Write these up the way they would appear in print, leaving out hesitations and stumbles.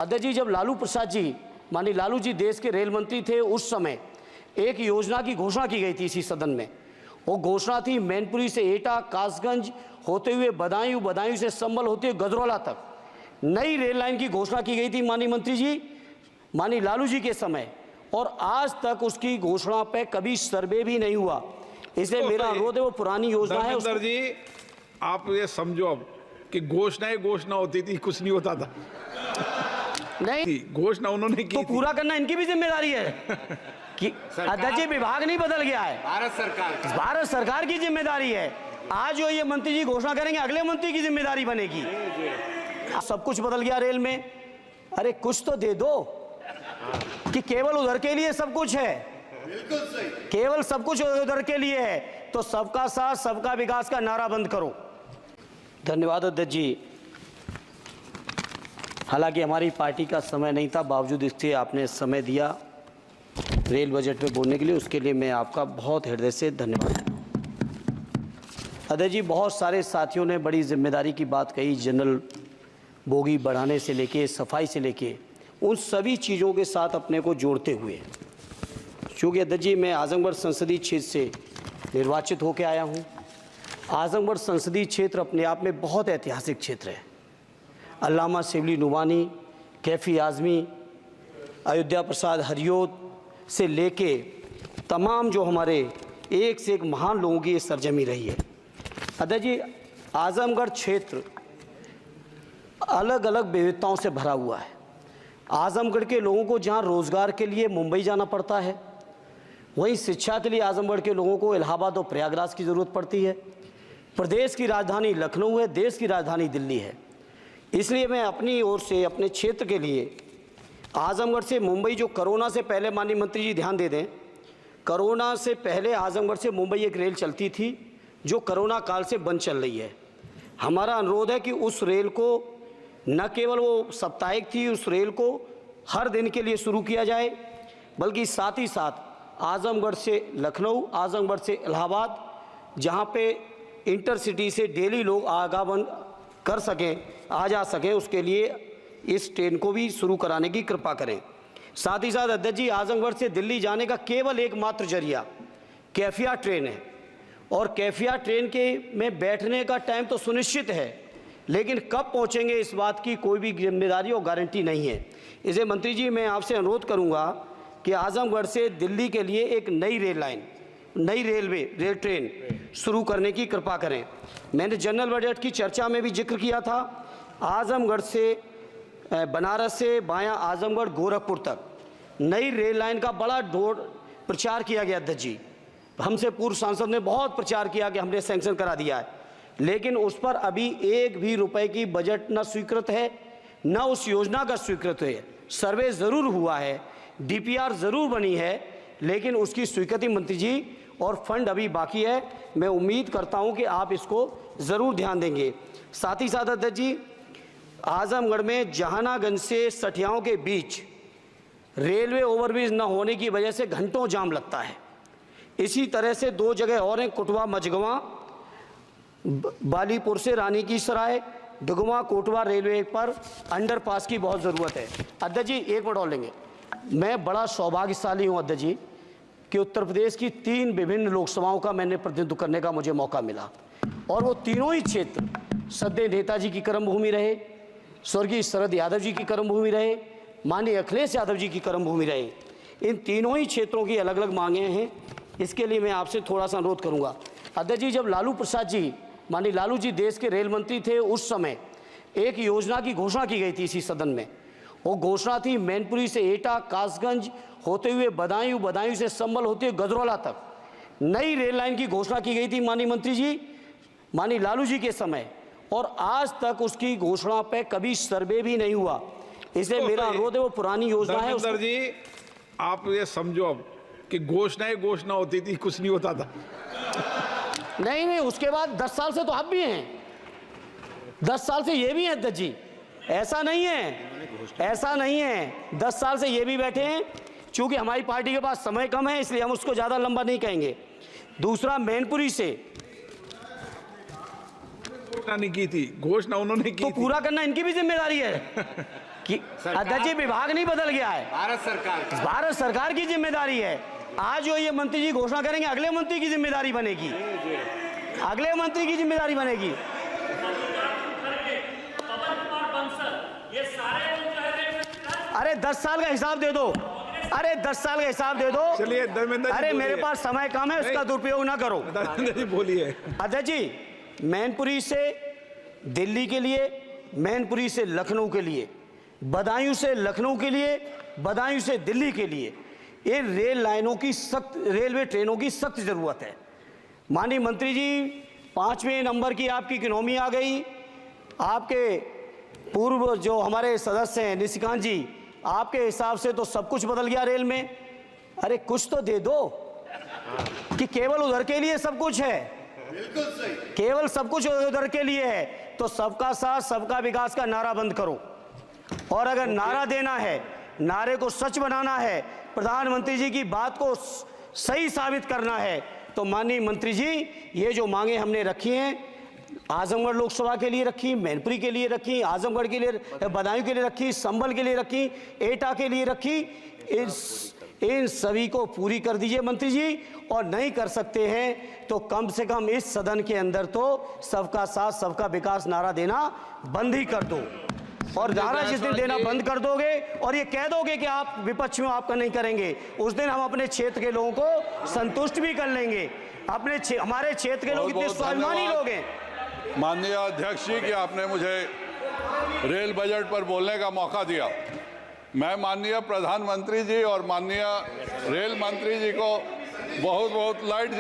अध्यक्ष जी, जब लालू प्रसाद जी माननीय लालू जी देश के रेल मंत्री थे, उस समय एक योजना की घोषणा की गई थी इसी सदन में। वो घोषणा थी मैनपुरी से एटा, कासगंज होते हुए बदायूं, बदायूं से संभल होते हुए गजरौला तक नई रेल लाइन की घोषणा की गई थी माननीय मंत्री जी, माननीय लालू जी के समय, और आज तक उसकी घोषणा पे कभी सर्वे भी नहीं हुआ। इसलिए मेरा अनुरोध है, वो पुरानी योजना है। धर्मेंद्र जी, आप ये समझो अब कि घोषणाएं घोषणा होती थी, कुछ नहीं होता था। नहीं, घोषणा उन्होंने की तो पूरा करना इनकी भी जिम्मेदारी है कि अध्यक्ष जी, विभाग नहीं बदल गया है, भारत सरकार की जिम्मेदारी है। आज जो ये मंत्री जी घोषणा करेंगे, अगले मंत्री की जिम्मेदारी बनेगी। सब कुछ बदल गया रेल में, अरे कुछ तो दे दो कि केवल उधर के लिए सब कुछ है, केवल सब कुछ उधर के लिए है, तो सबका साथ सबका विकास का नारा बंद करो। धन्यवाद अध्यक्ष जी। हालांकि हमारी पार्टी का समय नहीं था, बावजूद इसके आपने समय दिया रेल बजट पे बोलने के लिए, उसके लिए मैं आपका बहुत हृदय से धन्यवाद। अध्यक्ष जी, बहुत सारे साथियों ने बड़ी जिम्मेदारी की बात कही, जनरल बोगी बढ़ाने से लेके सफाई से लेके उन सभी चीज़ों के साथ अपने को जोड़ते हुए, चूँकि अध्यक्ष जी मैं आजमगढ़ संसदीय क्षेत्र से निर्वाचित होकर आया हूँ। आजमगढ़ संसदीय क्षेत्र अपने आप में बहुत ऐतिहासिक क्षेत्र है। अल्लामा शिबली नुमानी, कैफ़ी आज़मी, अयोध्या प्रसाद हरियोत से लेके तमाम जो हमारे एक से एक महान लोगों की ये सरजमी रही है। अध्यक्ष जी, आजमगढ़ क्षेत्र अलग अलग विविधताओं से भरा हुआ है। आजमगढ़ के लोगों को जहाँ रोज़गार के लिए मुंबई जाना पड़ता है, वहीं शिक्षा के लिए आजमगढ़ के लोगों को इलाहाबाद और प्रयागराज की ज़रूरत पड़ती है। प्रदेश की राजधानी लखनऊ है, देश की राजधानी दिल्ली है। इसलिए मैं अपनी ओर से अपने क्षेत्र के लिए आजमगढ़ से मुंबई, जो कोरोना से पहले माननीय मंत्री जी ध्यान दे दें, कोरोना से पहले आजमगढ़ से मुंबई एक रेल चलती थी जो कोरोना काल से बंद चल रही है। हमारा अनुरोध है कि उस रेल को न केवल वो साप्ताहिक थी, उस रेल को हर दिन के लिए शुरू किया जाए, बल्कि साथ ही साथ आजमगढ़ से लखनऊ, आजमगढ़ से इलाहाबाद, जहाँ पे इंटरसिटी से डेली लोग आवागमन कर सकें, आ जा सकें, उसके लिए इस ट्रेन को भी शुरू कराने की कृपा करें। साथ ही साथ अध्यक्ष जी, आजमगढ़ से दिल्ली जाने का केवल एकमात्र जरिया कैफिया ट्रेन है, और कैफिया ट्रेन के में बैठने का टाइम तो सुनिश्चित है, लेकिन कब पहुंचेंगे इस बात की कोई भी जिम्मेदारी और गारंटी नहीं है। इसे मंत्री जी मैं आपसे अनुरोध करूंगा कि आजमगढ़ से दिल्ली के लिए एक नई रेल लाइन, नई रेल ट्रेन शुरू करने की कृपा करें। मैंने जनरल बजट की चर्चा में भी जिक्र किया था, आजमगढ़ से बनारस से बायां आजमगढ़ गोरखपुर तक नई रेल लाइन का बड़ा प्रचार किया गया अध्यक्ष जी। हमसे पूर्व सांसद ने बहुत प्रचार किया कि हमने सैंक्शन करा दिया है, लेकिन उस पर अभी एक भी रुपए की बजट न स्वीकृत है, न उस योजना का स्वीकृत है। सर्वे ज़रूर हुआ है, डीपीआर ज़रूर बनी है, लेकिन उसकी स्वीकृति मंत्री जी और फंड अभी बाकी है। मैं उम्मीद करता हूं कि आप इसको ज़रूर ध्यान देंगे। साथ ही साथ अध्यक्ष जी, आजमगढ़ में जहानागंज से सठियाओं के बीच रेलवे ओवरब्रिज न होने की वजह से घंटों जाम लगता है। इसी तरह से दो जगह और हैं, कुटवा मझगवां, बालीपुर से रानी की सराय, डुगवा कोटवा रेलवे पर अंडरपास की बहुत ज़रूरत है। अध्यक्ष जी एक मिनट और लेंगे। मैं बड़ा सौभाग्यशाली हूँ अध्यक्ष जी कि उत्तर प्रदेश की 3 विभिन्न लोकसभाओं का मैंने प्रतिनिधित्व करने का मुझे मौका मिला, और वो तीनों ही क्षेत्र सदैव नेताजी की कर्मभूमि रहे, स्वर्गीय शरद यादव जी की कर्मभूमि रहे, माननीय अखिलेश यादव जी की कर्मभूमि रहे। इन तीनों ही क्षेत्रों की अलग अलग मांगें हैं, इसके लिए मैं आपसे थोड़ा सा अनुरोध करूँगा। अध्यक्ष जी, जब लालू प्रसाद जी माननीय लालू जी देश के रेल मंत्री थे, उस समय एक योजना की घोषणा की गई थी इसी सदन में। वो घोषणा थी मैनपुरी से एटा, कासगंज होते हुए बदायूं, बदायूं से संभल होते हुए गजरौला तक नई रेल लाइन की घोषणा की गई थी माननीय मंत्री जी, माननीय लालू जी के समय, और आज तक उसकी घोषणा पे कभी सर्वे भी नहीं हुआ। इसलिए मेरा अनुरोध है, वो पुरानी योजना है। धर्मेंद्र जी, आप ये समझो अब कि घोषणाएं घोषणा होती थी, कुछ नहीं होता था। नहीं, उसके बाद 10 साल से तो आप भी हैं, 10 साल से ये भी हैं अध्यक्ष जी, ऐसा नहीं है 10 साल से ये भी बैठे हैं। चूंकि हमारी पार्टी के पास समय कम है, इसलिए हम उसको ज़्यादा लंबा नहीं कहेंगे। दूसरा, मैनपुरी से घोषणा नहीं की थी, घोषणा उन्होंने की तो पूरा करना इनकी भी जिम्मेदारी है कि अध्यक्ष जी विभाग नहीं बदल गया है, भारत सरकार की जिम्मेदारी है। आज जो ये मंत्री जी घोषणा करेंगे अगले मंत्री की जिम्मेदारी बनेगी, अगले मंत्री की जिम्मेदारी बनेगी। अरे 10 साल का हिसाब दे दो, अरे 10 साल का हिसाब दे दो। चलिए धर्मेंद्र जी अरे बोलिए। मेरे पास समय कम है, उसका दुरुपयोग ना करो। धर्मेंद्र जी बोलिए। अध्यक्ष जी, मैनपुरी से दिल्ली के लिए, मैनपुरी से लखनऊ के लिए, बदायूं से लखनऊ के लिए, बदायूं से दिल्ली के लिए इन रेल लाइनों की सख्त, रेलवे ट्रेनों की सख्त जरूरत है। माननीय मंत्री जी, 5वें नंबर की आपकी इकोनॉमी आ गई। आपके पूर्व जो हमारे सदस्य हैं निशिकांत जी, आपके हिसाब से तो सब कुछ बदल गया रेल में। अरे कुछ तो दे दो कि केवल उधर के लिए सब कुछ है, केवल सब कुछ उधर के लिए है। तो सबका साथ सबका विकास का नारा बंद करो, और अगर नारा देना है, नारे को सच बनाना है, प्रधानमंत्री जी की बात को सही साबित करना है, तो माननीय मंत्री जी ये जो मांगे हमने रखी हैं, आजमगढ़ लोकसभा के लिए रखी, मैनपुरी के लिए रखी, आजमगढ़ के लिए, बदायूं के लिए रखी, संभल के लिए रखी, एटा के लिए रखी, इन सभी को पूरी कर दीजिए मंत्री जी। और नहीं कर सकते हैं तो कम से कम इस सदन के अंदर तो सबका साथ सबका विकास नारा देना बंद ही कर दो। और नारा जिस दिन देना बंद कर दोगे और ये कह दोगे कि आप विपक्ष में आपका नहीं करेंगे, उस दिन हम अपने क्षेत्र के लोगों को संतुष्ट भी कर लेंगे। हमारे क्षेत्र के लोग इतने स्वाभिमानी लोग हैं। माननीय अध्यक्ष जी कि आपने मुझे रेल बजट पर बोलने का मौका दिया। मैं माननीय प्रधानमंत्री जी और माननीय रेल मंत्री जी को बहुत बहुत लाइट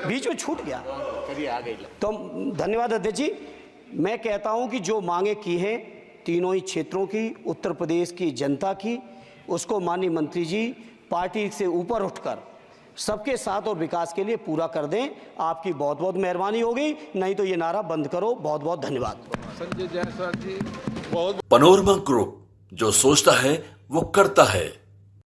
बीच में छूट गया, तो धन्यवाद अध्यक्ष जी। मैं कहता हूं कि जो मांगे की हैं तीनों ही क्षेत्रों की, उत्तर प्रदेश की जनता की, उसको माननीय मंत्री जी पार्टी से ऊपर उठकर सबके साथ और विकास के लिए पूरा कर दें। आपकी बहुत बहुत मेहरबानी होगी, नहीं तो ये नारा बंद करो। बहुत बहुत धन्यवाद। संजय जायसवाल जी। बहुत पनोरमा ग्रुप, जो सोचता है वो करता है।